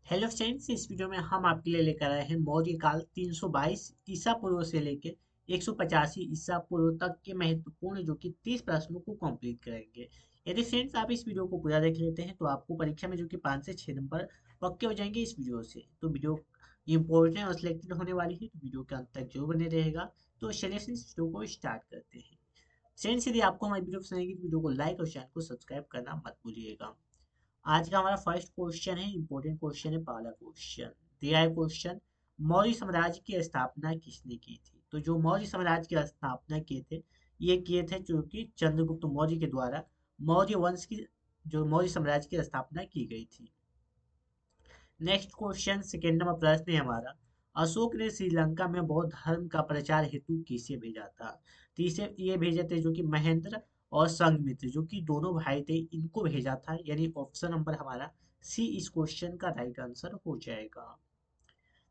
Hello friends, इस video में हम आपके लिए लेकर आए हैं मौर्य काल 322 ईसा पूर्व से लेकर 185 ईसा पूर्व तक के महत्वपूर्ण जो कि 30 प्रश्नों को कंप्लीट करेंगे। यदि फ्रेंड्स आप इस वीडियो को पूरा देख लेते हैं तो आपको परीक्षा में जो कि 5 से 6 नंबर पक्के हो जाएंगे इस वीडियो से। तो वीडियो इंपॉर्टेंट और सिलेक्टेड होने वाली है, तो वीडियो के अंत तक जरूर बने रहेगा। तो चलिए फ्रेंड्स, इस वीडियो को स्टार्ट करते हैं। फ्रेंड्स, यदि आपको हमारी वीडियो पसंद आएगी तो वीडियो को लाइक और चैनल को सब्सक्राइब करना मत भूलिएगा। आज का हमारा फर्स्ट क्वेश्चन है, इंपॉर्टेंट क्वेश्चन है। पहला क्वेश्चन दिया है क्वेश्चन, मौर्य साम्राज्य की स्थापना किसने की थी? तो जो मौर्य साम्राज्य की स्थापना किए थे, ये किए थे जो कि चंद्रगुप्त मौर्य के द्वारा मौर्य वंश की जो मौर्य साम्राज्य की स्थापना की गई थी। नेक्स्ट क्वेश्चन, सेकेंड नंबर प्रश्न है हमारा, अशोक ने श्रीलंका में बौद्ध धर्म का प्रचार हेतु किसे भेजा था? तो इसे ये भेजे थे जो कि महेंद्र और संघमित्र, जो कि दोनों भाई थे, इनको भेजा था। यानी ऑप्शन नंबर हमारा सी इस क्वेश्चन का राइट आंसर हो जाएगा।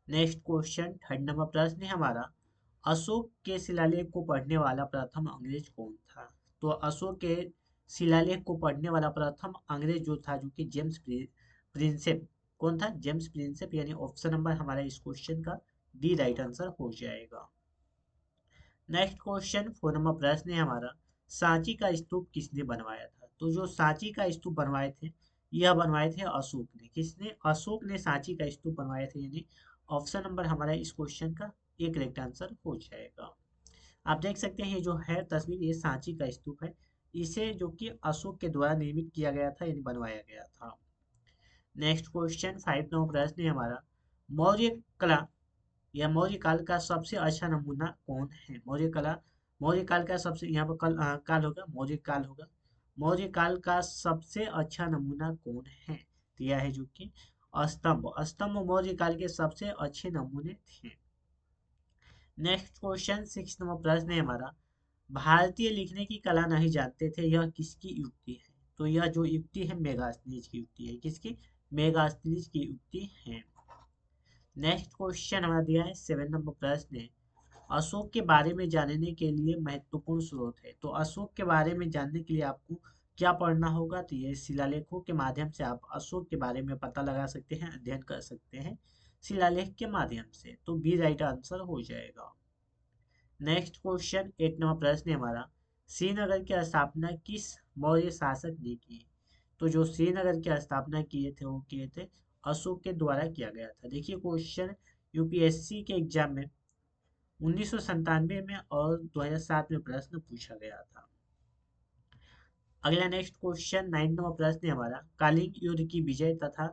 नेक्स्ट क्वेश्चन, थर्ड नंबर प्रश्न है हमारा, अशोक के शिलालेख को पढ़ने वाला प्रथम अंग्रेज कौन था? तो अशोक के शिलालेख को पढ़ने वाला प्रथम अंग्रेज जो था, जो कि जेम्स प्रिंसेप। कौन था? James Prinsep. यानी ऑप्शन नंबर हमारा इस क्वेश्चन का डी राइट आंसर हो जाएगा। नेक्स्ट क्वेश्चन, फोर नंबर प्रश्न है हमारा, सांची का स्तूप किसने बनवाया था? तो जो सांची का स्तूप बनवाए थे, यह बनवाए थे अशोक ने। किसने? अशोक ने सांची का स्तूप बनवाए थे। यानी ऑप्शन नंबर हमारा इस क्वेश्चन का एक करेक्ट आंसर हो जाएगा। आप देख सकते हैं, ये जो है तस्वीर, ये सांची का स्तूप है। इसे जो कि अशोक के द्वारा निर्मित किया गया था, यानी बनवाया गया था। नेक्स्ट क्वेश्चन, फाइव नंबर प्रश्न है हमारा, मौर्य कला या मौर्य काल का सबसे अच्छा नमूना कौन है? मौर्य कला, मौर्य काल का सबसे, यहाँ पर काल होगा, मौर्य काल होगा। मौर्य काल का सबसे अच्छा नमूना कौन है? तो यह है जो कि स्तंभ। स्तंभ मौर्य काल के सबसे अच्छे नमूने थे। नेक्स्ट क्वेश्चन, सिक्स नंबर प्रश्न है हमारा, भारतीय लिखने की कला नहीं जानते थे, यह किसकी युक्ति है? तो यह जो युक्ति है मेगास्थनीज की युक्ति है। किसकी? मेगास्थनीज की युक्ति है। नेक्स्ट क्वेश्चन हमारा दिया है, सेवन नंबर प्रश्न है, अशोक के बारे में जानने के लिए महत्वपूर्ण स्रोत है। तो अशोक के बारे में जानने के लिए आपको क्या पढ़ना होगा? तो ये शिलालेखों के माध्यम से आप अशोक के बारे में पता लगा सकते हैं, अध्ययन कर सकते हैं शिलालेख के माध्यम से। तो बी राइट आंसर हो जाएगा। नेक्स्ट क्वेश्चन, एट नंबर प्रश्न है हमारा, श्रीनगर की स्थापना किस मौर्य शासक ने की? तो जो श्रीनगर की स्थापना किए थे, वो किए थे अशोक के द्वारा किया गया था। देखिए क्वेश्चन यूपीएससी के एग्जाम में 1997 में और 2007 में प्रश्न पूछा गया था। अगला नेक्स्ट क्वेश्चन, नाइन नंबर प्रश्न है हमारा, कलिंग युद्ध की विजय तथा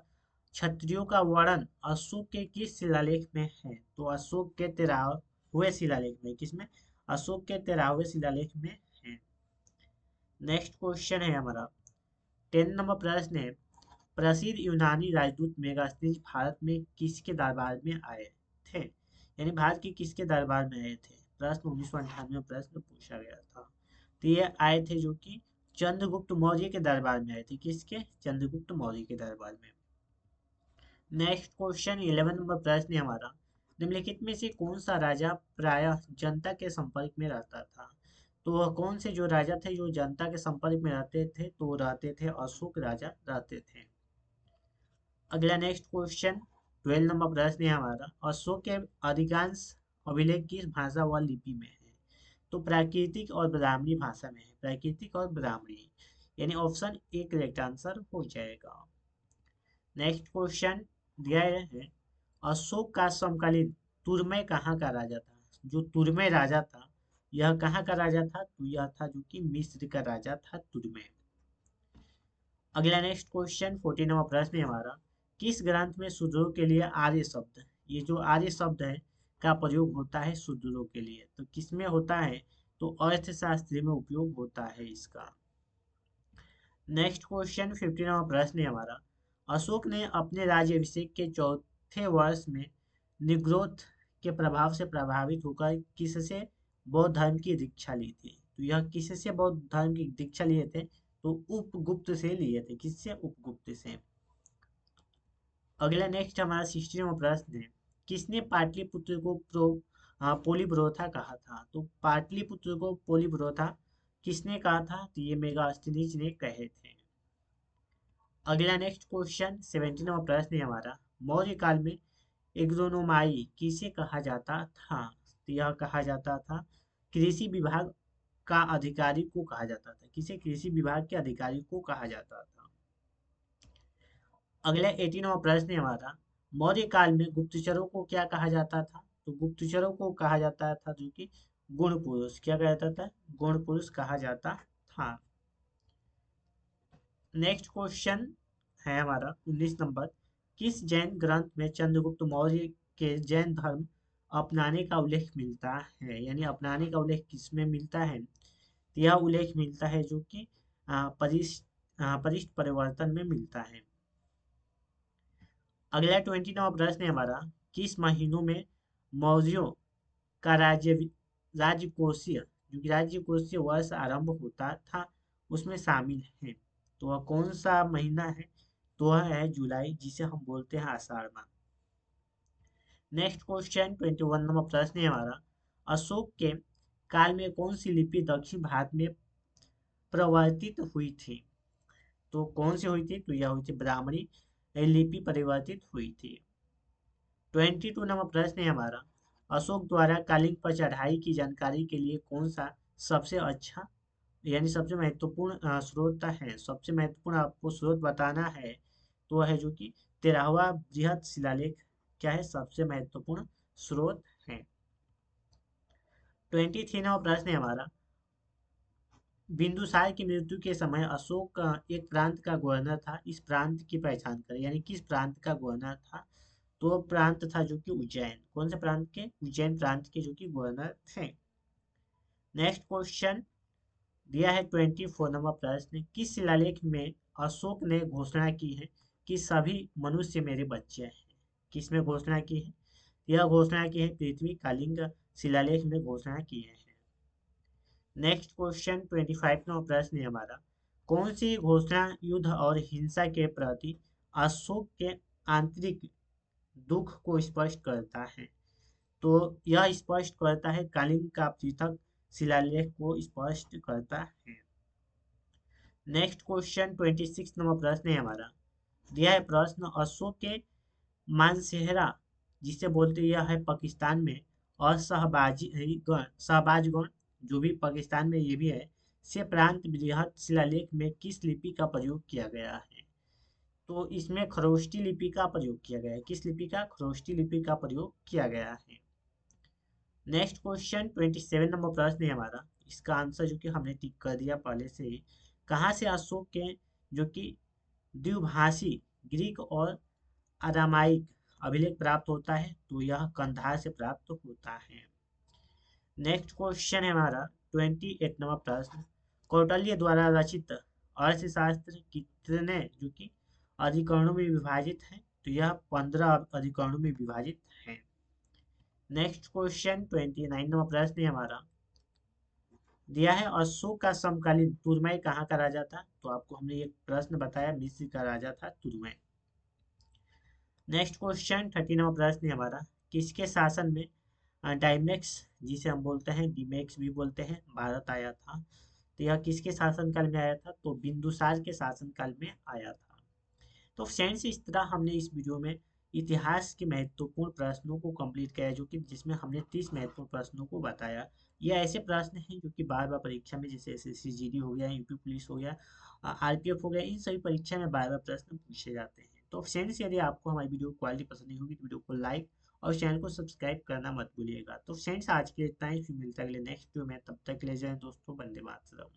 क्षत्रियों का वर्णन अशोक के किस शिलालेख में है? तो अशोक के 13वें शिलालेख में। किसमें? अशोक के 13वें शिलालेख में है। नेक्स्ट क्वेश्चन है हमारा, टेन नंबर प्रश्न है, प्रसिद्ध यूनानी राजदूत मेगास्थनीज भारत में किसके दरबार में आए थे? यानी भारत के किसके दरबार में आए थे? प्रश्न 1998 में प्रश्न पूछा गया था। तो ये आए थे जो कि चंद्रगुप्त मौर्य के दरबार में आए थे। किसके? चंद्रगुप्त मौर्य के दरबार में। नेक्स्ट क्वेश्चन, 11 नंबर प्रश्न है हमारा, निम्नलिखित में से कौन सा राजा प्रायः जनता के संपर्क में रहता था? तो वह कौन से जो राजा थे जो जनता के संपर्क में रहते थे? तो वो रहते थे अशोक राजा रहते थे। अगला नेक्स्ट क्वेश्चन, 12 नंबर प्रश्न है हमारा, अशोक के अधिकांश अभिलेख किस भाषा व लिपि में है? तो प्राकृतिक और ब्राह्मणी भाषा में है। प्राकृतिक और ब्राह्मणी, यानी ऑप्शन ए करेक्ट आंसर हो जाएगा। नेक्स्ट क्वेश्चन दिया है, अशोक का समकालीन तुरमय कहाँ का राजा था? जो तुरमय राजा था, यह कहाँ का राजा था? तो यह था जो कि मिस्र का राजा था तुरमय। अगला नेक्स्ट क्वेश्चन, 14 नंबर प्रश्न है हमारा, किस ग्रंथ में सुडोक के लिए आर्य शब्द, ये जो आर्य शब्द है का प्रयोग होता है सुडोक के लिए? तो किसमें होता है? तो अर्थशास्त्र में उपयोग होता है इसका। नेक्स्ट क्वेश्चन, 15 नंबर प्रश्न है हमारा, अशोक ने अपने राज्याभिषेक के चौथे वर्ष में निग्रोध के प्रभाव से प्रभावित होकर किससे बौद्ध धर्म की दीक्षा ली थी? तो यह किससे बौद्ध धर्म की दीक्षा लिए थे? तो उपगुप्त से लिए थे। किससे? उपगुप्त से। अगला नेक्स्ट हमारा 16वां प्रश्न है, किसने पाटलिपुत्र को पोलिब्रोथा कहा था? तो पाटलिपुत्र को पोलिब्रोथा किसने कहा था? तो ये मेगास्थनीज ने कहे थे। अगला नेक्स्ट क्वेश्चन, 17वां प्रश्न है हमारा, मौर्य काल में एग्रोनोमाई किसे कहा जाता था? तो यह कहा जाता था कृषि विभाग का अधिकारी को कहा जाता था। किसे? कृषि विभाग के अधिकारी को कहा जाता था। अगला 18वां प्रश्न है हमारा, मौर्य काल में गुप्तचरों को क्या कहा जाता था? तो गुप्तचरों को कहा जाता था जो कि गुण पुरुष। क्या कहा जाता था? गुण पुरुष कहा जाता था। नेक्स्ट क्वेश्चन है हमारा 19 नंबर, किस जैन ग्रंथ में चंद्रगुप्त मौर्य के जैन धर्म अपनाने का उल्लेख मिलता है? यानी अपनाने का उल्लेख किसमें मिलता है? तो यह उल्लेख मिलता है जो कि परिष्ट परिवर्तन में मिलता है। अगला 29वां प्रश्न है हमारा, किस महीनों में मौर्यों का राजकोषीय जो कि राजकोषीय वर्ष आरंभ होता था उसमें शामिल है? तो वह कौन सा महीना है? तो वह है जुलाई, जिसे हम बोलते हैं आषाढ़ माह। नेक्स्ट क्वेश्चन 21 नंबर प्रश्न है हमारा, अशोक के काल में कौन सी लिपि दक्षिण भारत में प्रवर्तित हुई थी? तो कौन सी हुई थी? तो यह हुई थी ब्राह्मणी लिपि परिवर्तित हुई थी। 22 नंबर प्रश्न है हमारा, अशोक द्वारा कलिंग पर चढ़ाई की जानकारी के लिए कौन सा सबसे अच्छा यानी सबसे महत्वपूर्ण स्रोत है? सबसे महत्वपूर्ण आपको स्रोत बताना है तो वह है जो कि 13वां बृहद शिलालेख क्या है? सबसे महत्वपूर्ण स्रोत है। 23 नंबर प्रश्न है हमारा, बिंदुसार की मृत्यु के समय अशोक एक प्रांत का गवर्नर था, इस प्रांत की पहचान करें। यानी किस प्रांत का गवर्नर था? तो वो प्रांत था जो कि उज्जैन। कौन से प्रांत के? उज्जैन प्रांत के जो कि गवर्नर थे। नेक्स्ट क्वेश्चन दिया है 24 नंबर प्रश्न, किस शिलालेख में अशोक ने घोषणा की है कि सभी मनुष्य मेरे बच्चे हैं? किसमें घोषणा की है? यह घोषणा की है पृथ्वी कालिंग शिलालेख में घोषणा की है। नेक्स्ट क्वेश्चन 25 नंबर प्रश्न है हमारा, कौन सी घोषणा युद्ध और हिंसा के प्रति अशोक के आंतरिक दुख को स्पष्ट करता है? तो यह स्पष्ट करता है कलिंग का पृथक शिलालेख को स्पष्ट करता है। नेक्स्ट क्वेश्चन 26 नंबर प्रश्न है हमारा, दिया है प्रश्न, अशोक के मानसेहरा जिसे बोलते हैं यह है पाकिस्तान में, और शहबाजगण जो भी पाकिस्तान में ये भी है, से प्रांत बृहद शिलालेख में किस लिपि का प्रयोग किया गया है? तो इसमें खरोष्टी लिपि का प्रयोग किया गया है। किस लिपि का? खरोष्टी लिपि का प्रयोग किया गया है। नेक्स्ट क्वेश्चन 27 नंबर प्रश्न है हमारा, इसका आंसर जो कि हमने टिक कर दिया पहले से ही, कहाँ से अशोक के जो कि द्विभाषी ग्रीक और अरामाइक अभिलेख प्राप्त होता है? तो यह कंधार से प्राप्त होता है। नेक्स्ट क्वेश्चन है हमारा 28 नंबर प्रश्न, कौटिल्य द्वारा रचित अर्थशास्त्र कितने जो कि अधिकरणों में विभाजित है? तो यह 15 अधिकरणों में विभाजित है। नेक्स्ट क्वेश्चन 29 नंबर प्रश्न है हमारा, दिया है अशोक का समकालीन तुर्मै कहाँ का राजा था? तो आपको हमने एक प्रश्न बताया, मिस्र का राजा था तुर्मै। नेक्स्ट क्वेश्चन 30 नंबर प्रश्न है हमारा, किसके शासन में डायमेक्स जिसे हम बोलते हैं डिमेक्स भी बोलते हैं भारत आया था? तो यह किसके शासनकाल में आया था? तो बिंदुसार के शासनकाल में आया था। तो फ्रेंड्स, इस तरह हमने इस वीडियो में इतिहास के महत्वपूर्ण प्रश्नों को कंप्लीट किया है, जो कि जिसमें हमने 30 महत्वपूर्ण प्रश्नों को बताया। ये ऐसे प्रश्न हैं जो कि बार बार परीक्षा में, जैसे एसएससी जीडी हो गया, यूपी पुलिस हो गया, आरपीएफ हो गया, इन सभी परीक्षा में बार बार प्रश्न पूछे जाते हैं। तो फ्रेंड्स, यदि आपको हमारी वीडियो क्वालिटी पसंद नहीं होगी तो वीडियो को लाइक और चैनल को सब्सक्राइब करना मत भूलिएगा। तो फ्रेंड्स, आज के लिए इतना ही, फिर मिलता है अगले नेक्स्ट वीडियो में। तब तक ले जाएं दोस्तों, वंदे मातरम।